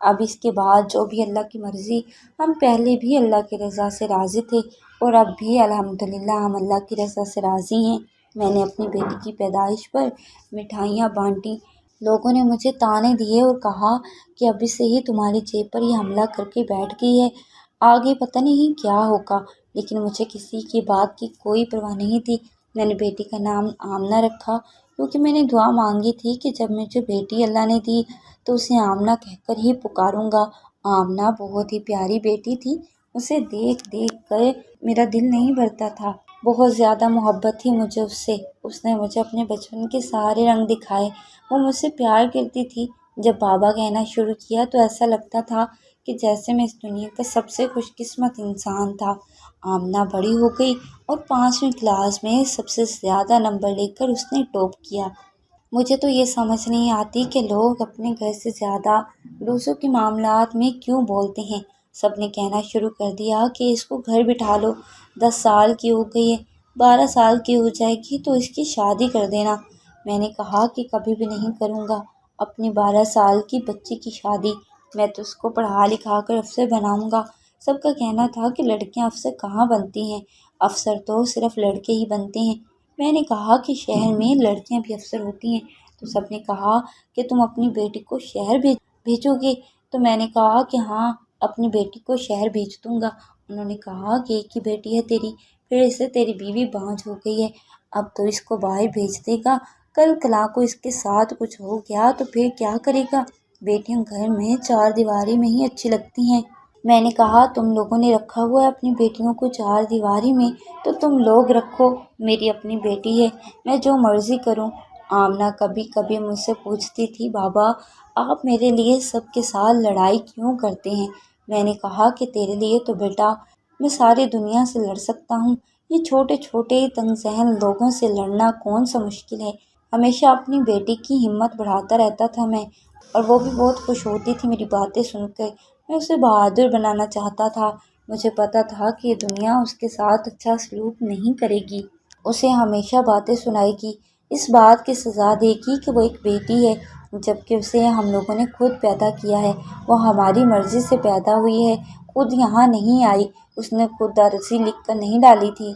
اب اس کے بعد جو بھی اللہ کی مرضی، ہم پہلے بھی اللہ کی رضا سے راضی تھے اور اب بھی الحمدللہ ہم اللہ کی رضا سے راضی ہیں۔ میں نے اپنی بیٹی کی پیدائش پر مٹھائیاں بانٹیں۔ لوگوں نے مجھے طعنے دیے اور کہا کہ ابھی سے ہی تمہاری جیب پر یہ حملہ کر کے بیٹھ گئی ہے، آگے پتہ نہیں کیا ہوگا، لیکن مجھے کسی کی بات کی کوئی پرواہ نہیں تھی۔ میں نے بیٹی کا نام آمنہ رکھا کیونکہ میں نے دعا مانگی تھی کہ جب مجھے بیٹی اللہ نے دی تو اسے آمنہ کہہ کر ہی پکاروں گا۔ آمنہ بہت ہی پیاری بیٹی تھی، اسے دیکھ دیکھ کر میرا دل نہیں بھرتا تھا، بہت زیادہ محبت تھی مجھے اس سے۔ اس نے مجھے اپنے بچپن کے سارے رنگ دکھائے، وہ مجھ سے پیار کرتی تھی۔ جب بابا کہنا شروع کیا تو ایسا لگتا تھا کہ جیسے میں اس دنیا کا سب سے خوش قسمت انسان تھا۔ آمنہ بڑی ہو گئی اور 5ویں کلاس میں سب سے زیادہ نمبر لے کر اس نے ٹاپ کیا۔ مجھے تو یہ سمجھ نہیں آتی کہ لوگ اپنے گھر سے زیادہ دوسروں کے معاملات میں کیوں بولتے ہیں۔ سب نے کہنا شروع کر دیا کہ اس کو گھر بٹھا لو، 10 سال کی ہو گئی ہے، 12 سال کی ہو جائے گی تو اس کی شادی کر دینا۔ میں نے کہا کہ کبھی بھی نہیں کروں گا اپنی 12 سال کی بچی کی شادی، میں تو اس کو پڑھا لکھا کر افسر بناؤں گا۔ سب کا کہنا تھا کہ لڑکیاں افسر کہاں بنتی ہیں، افسر تو صرف لڑکے ہی بنتے ہیں۔ میں نے کہا کہ شہر میں لڑکیاں بھی افسر ہوتی ہیں، تو سب نے کہا کہ تم اپنی بیٹی کو شہر بھیجو گے؟ تو میں نے کہا کہ ہاں، اپنی بیٹی کو شہر بھیج دوں گا۔ انہوں نے کہا کہ ایک ہی بیٹی ہے تیری، پھر اسے تیری بیوی بانجھ ہو گئی ہے، اب تو اس کو باہر بھیج دے گا، کل کلا کو اس کے ساتھ کچھ ہو گیا تو پھر کیا کرے گا؟ بیٹیاں گھر میں 4 دیواری میں ہی اچھی لگتی ہیں۔ میں نے کہا تم لوگوں نے رکھا ہوا ہے اپنی بیٹیوں کو 4 دیواری میں، تو تم لوگ رکھو، میری اپنی بیٹی ہے، میں جو مرضی کروں۔ آمنہ کبھی کبھی مجھ سے پوچھتی تھی بابا آپ میرے لیے سب کے ساتھ لڑائی کیوں کرتے ہیں؟ میں نے کہا کہ تیرے لیے تو بیٹا میں ساری دنیا سے لڑ سکتا ہوں، یہ چھوٹے چھوٹے تنگ ذہن لوگوں سے لڑنا کون سا مشکل ہے۔ ہمیشہ اپنی بیٹی کی ہمت بڑھاتا رہتا تھا میں، اور وہ بھی بہت خوش ہوتی تھی میری باتیں سن کر۔ میں اسے بہادر بنانا چاہتا تھا، مجھے پتا تھا کہ یہ دنیا اس کے ساتھ اچھا سلوک نہیں کرے گی، اسے ہمیشہ باتیں سنائے گی، اس بات کی سزا دے گی کہ وہ ایک بیٹی ہے، جبکہ اسے ہم لوگوں نے خود پیدا کیا ہے، وہ ہماری مرضی سے پیدا ہوئی ہے، خود یہاں نہیں آئی، اس نے خود عرضی لکھ کر نہیں ڈالی تھی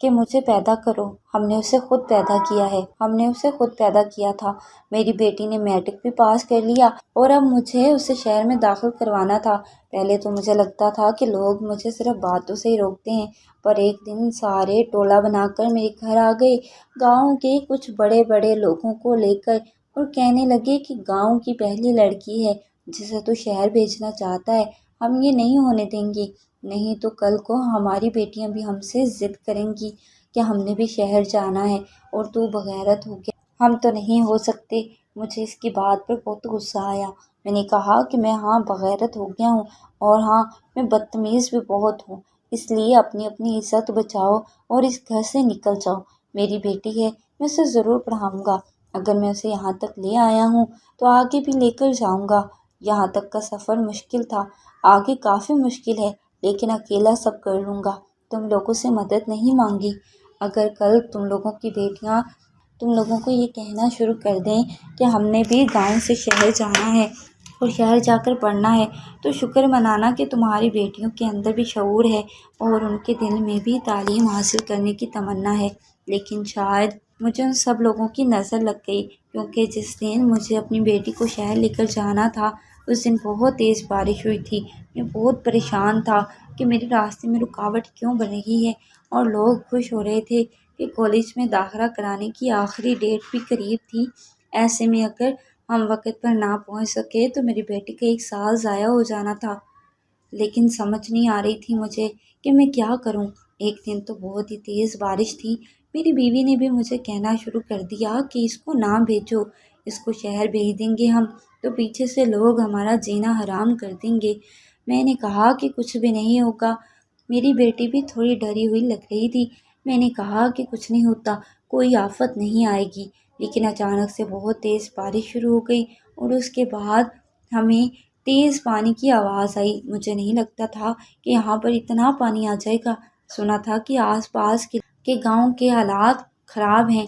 کہ مجھے پیدا کرو، ہم نے اسے خود پیدا کیا ہے، ہم نے اسے خود پیدا کیا تھا۔ میری بیٹی نے میٹرک بھی پاس کر لیا اور اب مجھے اسے شہر میں داخل کروانا تھا۔ پہلے تو مجھے لگتا تھا کہ لوگ مجھے صرف باتوں سے ہی روکتے ہیں، پر ایک دن سارے ٹولہ بنا کر میرے گھر آ گئے، گاؤں کے کچھ بڑے بڑے لوگوں کو لے کر، اور کہنے لگے کہ گاؤں کی پہلی لڑکی ہے جسے تو شہر بھیجنا چاہتا ہے، ہم یہ نہیں ہونے دیں گے، نہیں تو کل کو ہماری بیٹیاں بھی ہم سے ضد کریں گی کہ ہم نے بھی شہر جانا ہے اور تو بغیرت ہو گیا، ہم تو نہیں ہو سکتے۔ مجھے اس کی بات پر بہت غصہ آیا، میں نے کہا کہ میں ہاں بغیرت ہو گیا ہوں، اور ہاں میں بدتمیز بھی بہت ہوں، اس لیے اپنی اپنی عزت بچاؤ اور اس گھر سے نکل جاؤ۔ میری بیٹی ہے، میں اسے ضرور پڑھاؤں گا، اگر میں اسے یہاں تک لے آیا ہوں تو آگے بھی لے کر جاؤں گا۔ یہاں تک کا سفر مشکل تھا، آگے کافی مشکل ہے، لیکن اکیلا سب کر لوں گا، تم لوگوں سے مدد نہیں مانگی۔ اگر کل تم لوگوں کی بیٹیاں تم لوگوں کو یہ کہنا شروع کر دیں کہ ہم نے بھی گاؤں سے شہر جانا ہے اور شہر جا کر پڑھنا ہے، تو شکر منانا کہ تمہاری بیٹیوں کے اندر بھی شعور ہے اور ان کے دل میں بھی تعلیم حاصل کرنے کی تمنا ہے۔ لیکن شاید مجھے ان سب لوگوں کی نظر لگ گئی، کیونکہ جس دن مجھے اپنی بیٹی کو شہر لے کر جانا تھا اس دن بہت تیز بارش ہوئی تھی۔ میں بہت پریشان تھا کہ میرے راستے میں رکاوٹ کیوں بن رہی ہے، اور لوگ خوش ہو رہے تھے کہ کالج میں داخلہ کرانے کی آخری ڈیٹ بھی قریب تھی۔ ایسے میں اگر ہم وقت پر نہ پہنچ سکے تو میری بیٹی کا 1 سال ضائع ہو جانا تھا، لیکن سمجھ نہیں آ رہی تھی مجھے کہ میں کیا کروں۔ ایک دن تو بہت ہی تیز بارش تھی، میری بیوی نے بھی مجھے کہنا شروع کر دیا کہ اس کو نہ بھیجو، اس کو شہر بھیج دیں گے ہم تو پیچھے سے لوگ ہمارا جینا حرام کر دیں گے۔ میں نے کہا کہ کچھ بھی نہیں ہوگا، میری بیٹی بھی تھوڑی ڈری ہوئی لگ رہی تھی۔ میں نے کہا کہ کچھ نہیں ہوتا، کوئی آفت نہیں آئے گی، لیکن اچانک سے بہت تیز بارش شروع ہو گئی اور اس کے بعد ہمیں تیز پانی کی آواز آئی۔ مجھے نہیں لگتا تھا کہ یہاں پر اتنا پانی آ جائے گا، سنا تھا کہ آس پاس کے گاؤں کے حالات خراب ہیں،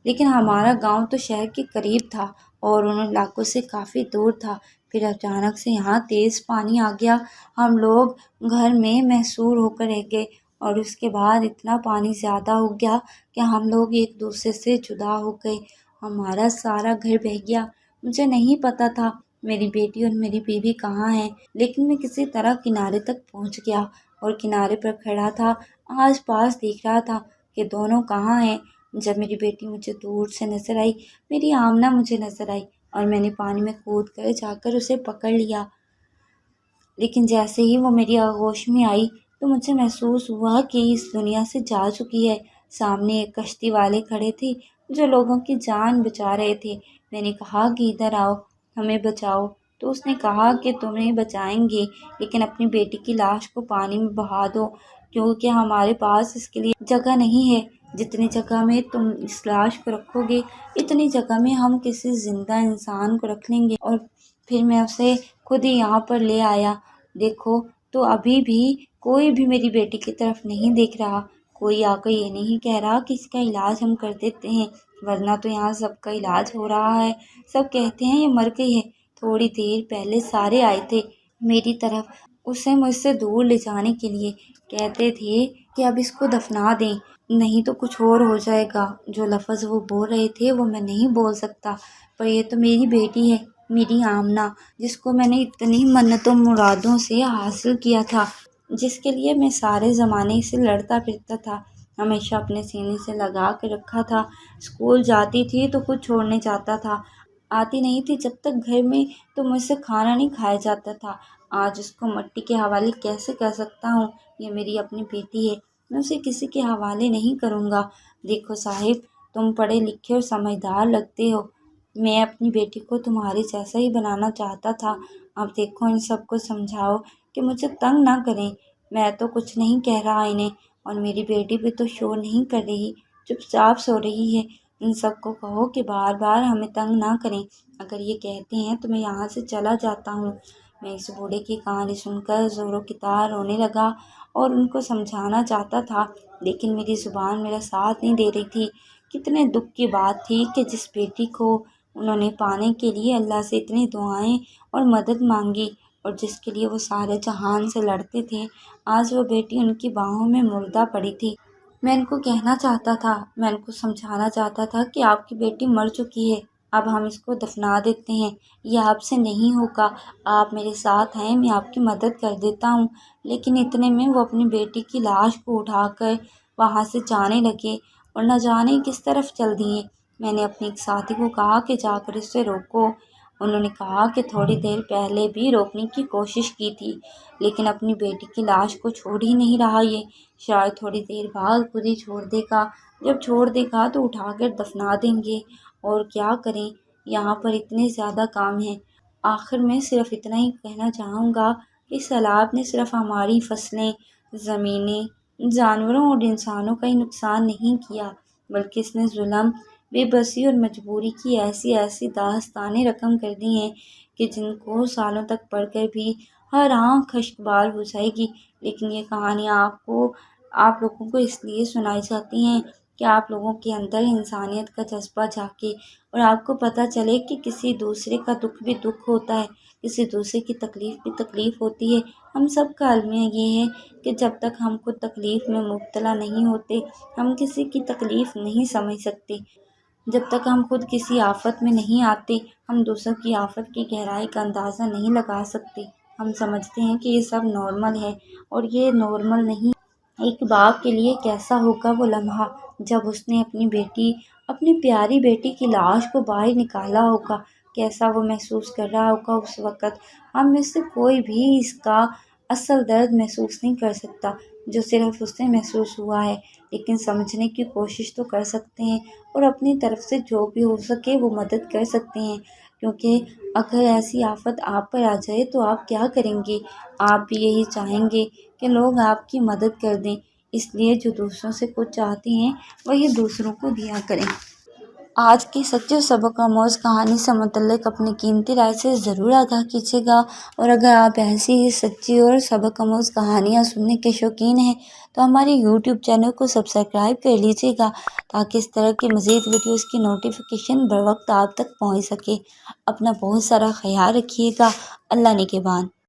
لیکن ہمارا گاؤں تو شہر کے قریب تھا اور ان علاقوں سے کافی دور تھا۔ پھر اچانک سے یہاں تیز پانی آ گیا، ہم لوگ گھر میں محصور ہو کر رہ گئے، اور اس کے بعد اتنا پانی زیادہ ہو گیا کہ ہم لوگ ایک دوسرے سے جدا ہو گئے، ہمارا سارا گھر بہہ گیا۔ مجھے نہیں پتا تھا میری بیٹی اور میری بیوی کہاں ہیں، لیکن میں کسی طرح کنارے تک پہنچ گیا اور کنارے پر کھڑا تھا، آس پاس دیکھ رہا تھا کہ دونوں کہاں ہیں۔ جب میری بیٹی مجھے دور سے نظر آئی، میری آمنہ مجھے نظر آئی، اور میں نے پانی میں کود کر جا کر اسے پکڑ لیا، لیکن جیسے ہی وہ میری آغوش میں آئی تو مجھے محسوس ہوا کہ اس دنیا سے جا چکی ہے۔ سامنے ایک کشتی والے کھڑے تھے جو لوگوں کی جان بچا رہے تھے۔ میں نے کہا کہ ادھر آؤ، ہمیں بچاؤ، تو اس نے کہا کہ تمہیں بچائیں گے لیکن اپنی بیٹی کی لاش کو پانی میں بہا دو، کیونکہ ہمارے پاس اس کے لیے جگہ نہیں ہے۔ جتنی جگہ میں تم اس لاش کو رکھو گے، اتنی جگہ میں ہم کسی زندہ انسان کو رکھ لیں گے۔ اور پھر میں اسے خود ہی یہاں پر لے آیا۔ دیکھو تو ابھی بھی کوئی بھی میری بیٹی کی طرف نہیں دیکھ رہا، کوئی آ کر یہ نہیں کہہ رہا کہ اس کا علاج ہم کر دیتے ہیں، ورنہ تو یہاں سب کا علاج ہو رہا ہے، سب کہتے ہیں یہ مر گئی ہے۔ تھوڑی دیر پہلے سارے آئے تھے میری طرف، اسے مجھ سے دور لے جانے کے لیے، کہتے تھے کہ اب اس کو دفنا دیں، نہیں تو کچھ اور ہو جائے گا۔ جو لفظ وہ بول رہے تھے وہ میں نہیں بول سکتا، پر یہ تو میری بیٹی ہے، میری آمنہ، جس کو میں نے اتنی منتوں مرادوں سے حاصل کیا تھا، جس کے لیے میں سارے زمانے سے لڑتا پھرتا تھا، ہمیشہ اپنے سینے سے لگا کے رکھا تھا۔ اسکول جاتی تھی تو خود چھوڑنے جاتا تھا، آتی نہیں تھی جب تک گھر میں تو مجھ سے کھانا نہیں کھایا جاتا تھا۔ آج اس کو مٹی کے حوالے کیسے کر سکتا ہوں؟ یہ میری اپنی بیٹی ہے، میں اسے کسی کے حوالے نہیں کروں گا۔ دیکھو صاحب، تم پڑھے لکھے اور سمجھدار لگتے ہو، میں اپنی بیٹی کو تمہارے جیسا ہی بنانا چاہتا تھا۔ اب دیکھو ان سب کو سمجھاؤ کہ مجھے تنگ نہ کریں، میں تو کچھ نہیں کہہ رہا انہیں، اور میری بیٹی بھی تو شور نہیں کر رہی، چپ چاپ سو رہی ہے۔ ان سب کو کہو کہ بار بار ہمیں تنگ نہ کریں، اگر یہ کہتے ہیں تو میں یہاں سے چلا جاتا ہوں۔ میں اس بوڑھے کی کہانی سن کر زور و کتار رونے لگا اور ان کو سمجھانا چاہتا تھا، لیکن میری زبان میرا ساتھ نہیں دے رہی تھی۔ کتنے دکھ کی بات تھی کہ جس بیٹی کو انہوں نے پانے کے لیے اللہ سے اتنی دعائیں اور مدد مانگی، اور جس کے لیے وہ سارے جہان سے لڑتے تھے، آج وہ بیٹی ان کی باہوں میں مردہ پڑی تھی۔ میں ان کو کہنا چاہتا تھا، میں ان کو سمجھانا چاہتا تھا کہ آپ کی بیٹی مر چکی ہے، اب ہم اس کو دفنا دیتے ہیں، یہ آپ سے نہیں ہوگا، آپ میرے ساتھ ہیں، میں آپ کی مدد کر دیتا ہوں۔ لیکن اتنے میں وہ اپنی بیٹی کی لاش کو اٹھا کر وہاں سے جانے لگے اور نہ جانے کس طرف چل دیے۔ میں نے اپنے ایک ساتھی کو کہا کہ جا کر اسے روکو، انہوں نے کہا کہ تھوڑی دیر پہلے بھی روکنے کی کوشش کی تھی، لیکن اپنی بیٹی کی لاش کو چھوڑ ہی نہیں رہا، یہ شاید تھوڑی دیر بعد خود ہی چھوڑ دے گا، جب چھوڑ دے گا تو اٹھا کر دفنا دیں گے، اور کیا کریں، یہاں پر اتنے زیادہ کام ہیں۔ آخر میں صرف اتنا ہی کہنا چاہوں گا کہ سیلاب نے صرف ہماری فصلیں، زمینیں، جانوروں اور انسانوں کا ہی نقصان نہیں کیا، بلکہ اس نے ظلم، بے بسی اور مجبوری کی ایسی ایسی داستانیں رقم کر دی ہیں کہ جن کو سالوں تک پڑھ کر بھی ہر آنکھ اشکبار ہو جائے گی۔ لیکن یہ کہانیاں آپ لوگوں کو اس لیے سنائی جاتی ہیں کہ آپ لوگوں کے اندر انسانیت کا جذبہ جاگے اور آپ کو پتہ چلے کہ کسی دوسرے کا دکھ بھی دکھ ہوتا ہے، کسی دوسرے کی تکلیف بھی تکلیف ہوتی ہے۔ ہم سب کا المیہ یہ ہے کہ جب تک ہم خود تکلیف میں مبتلا نہیں ہوتے، ہم کسی کی تکلیف نہیں سمجھ سکتے۔ جب تک ہم خود کسی آفت میں نہیں آتے، ہم دوسروں کی آفت کی گہرائی کا اندازہ نہیں لگا سکتے۔ ہم سمجھتے ہیں کہ یہ سب نارمل ہے، اور یہ نارمل نہیں۔ ایک باپ کے لیے کیسا ہوگا وہ لمحہ جب اس نے اپنی پیاری بیٹی کی لاش کو باہر نکالا ہوگا، کیسا وہ محسوس کر رہا ہوگا اس وقت۔ ہم میں سے کوئی بھی اس کا اصل درد محسوس نہیں کر سکتا جو صرف اس سے محسوس ہوا ہے، لیکن سمجھنے کی کوشش تو کر سکتے ہیں اور اپنی طرف سے جو بھی ہو سکے وہ مدد کر سکتے ہیں، کیونکہ اگر ایسی آفت آپ پر آ جائے تو آپ کیا کریں گے؟ آپ بھی یہی چاہیں گے کہ لوگ آپ کی مدد کر دیں، اس لیے جو دوسروں سے کچھ چاہتے ہیں وہی دوسروں کو دیا کریں۔ آج کی سچی و سبق آموز کہانی سے متعلق اپنی قیمتی رائے سے ضرور آگاہ کیجیے گا، اور اگر آپ ایسی ہی سچی اور سبق آموز کہانیاں سننے کے شوقین ہیں تو ہمارے یوٹیوب چینل کو سبسکرائب کر لیجیے گا، تاکہ اس طرح کی مزید ویڈیوز کی نوٹیفیکیشن بر وقت آپ تک پہنچ سکے۔ اپنا بہت سارا خیال رکھیے گا۔ اللہ نگہبان۔